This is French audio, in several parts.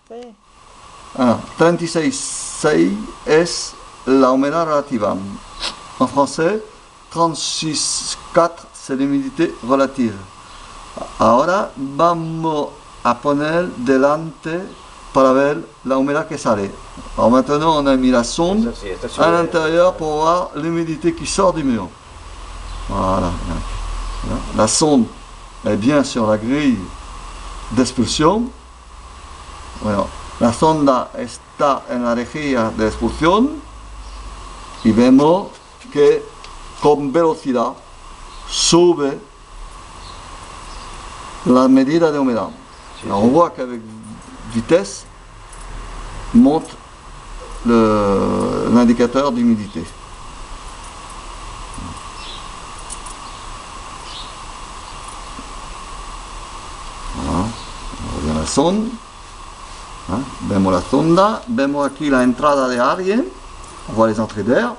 Sí. 36,6 es la humedad relativa. En français, 36,4 c'est l'humidité relative. Ahora vamos a poner delante para ver la humedad que sale. Alors maintenant, on a mis la sonde à l'intérieur pour voir l'humidité qui sort du mur. Voilà. La sonde est bien sur la grille d'expulsión. Bueno, la sonda está en la rejilla de expulsión y vemos que con velocidad sube la medida de humedad. Sí, Alors, sí. on voit qu'avec vitesse monte l'indicateur d'humidité. Voilà, on revient à la sonde. Vemos la sonda, vemos aquí la entrada de aire, on voit les entrées d'air.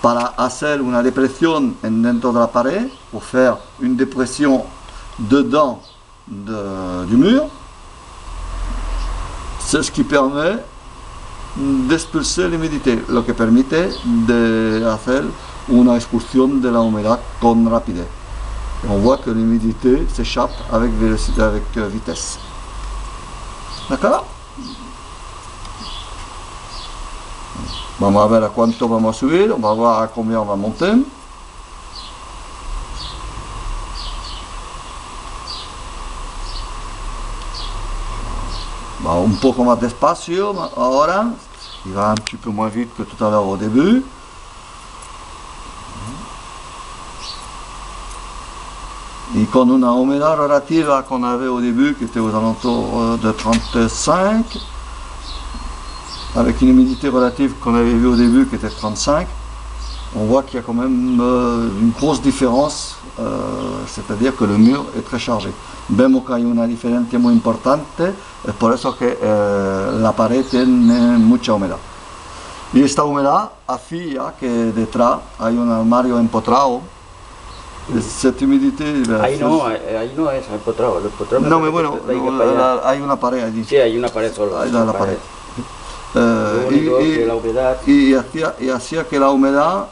Para hacer una depresión dentro de la pared, pour faire une dépression dedans du mur, c'est ce qui permet d'expulser l'humidité, lo que permite de hacer una expulsión de la humedad con rapidez. Et on voit que l'humidité s'échappe avec vitesse. D'accord? Vamos a ver a cuánto vamos a subir, on va voir a combien on va monter. Va un poco más despacio ahora, il va un petit peu moins vite que tout à l'heure au début. Et con una humedad relativa qu'on avait au début, qui était aux alentours de 35, avec une humidité relative qu'on avait vue au début, qui était 35, on voit qu'il y a quand même une grosse différence, c'est-à-dire que le mur est très chargé. Vemos que hay una diferencia muy importante, es por eso que la pared tiene mucha humedad. Y esta humedad hacía que detrás hay un armario empotrado. Cette humidité... Ahí no es empotrado. No, bueno, hay una pared allí. Sí, hay una pared solo. Ahí está la pared. Lo único que la humedad... y hacía que la humedad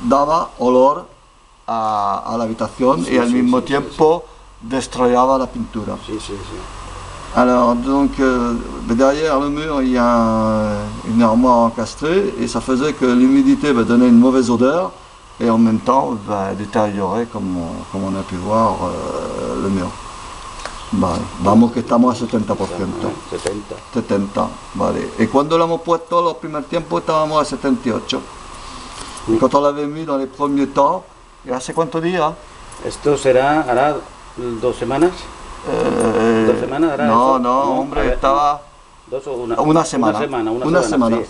daba olor a la habitación y al mismo tiempo destroyaba la pintura. Sí, sí, sí. Alors donc derrière le mur il y a une armoire encastrée et ça faisait que l'humidité va donner une mauvaise odeur et en même temps va détériorer comme on a pu voir le mur. Vale, vamos que estamos a 70%. 70, vale. Y cuando lo hemos puesto los primeros tiempos estábamos a 78. Y cuando lo habéis mis dans les premiers temps, ¿y hace cuántos días? Esto hará 2 semanas. 2 semanas hará no, eso? No, hombre, estaba... ¿2 o una semana. Una semana. Sí.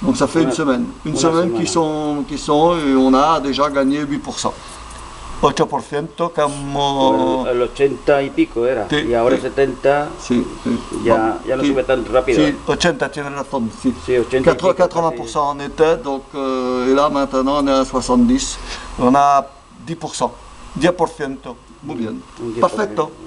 Donc ça fait une semaine. Une semaine qui sont et on a déjà gagné 8%. 8% que hemos... Bueno, el 80 y pico era, sí, y ahora sí. 70 sí, sí. Ya no sube tan rápido. Sí, 80, tienes razón, sí. Sí, 80 80% en était, donc, et là maintenant on est à 70, on a 10%, 10%, muy bien, perfecto.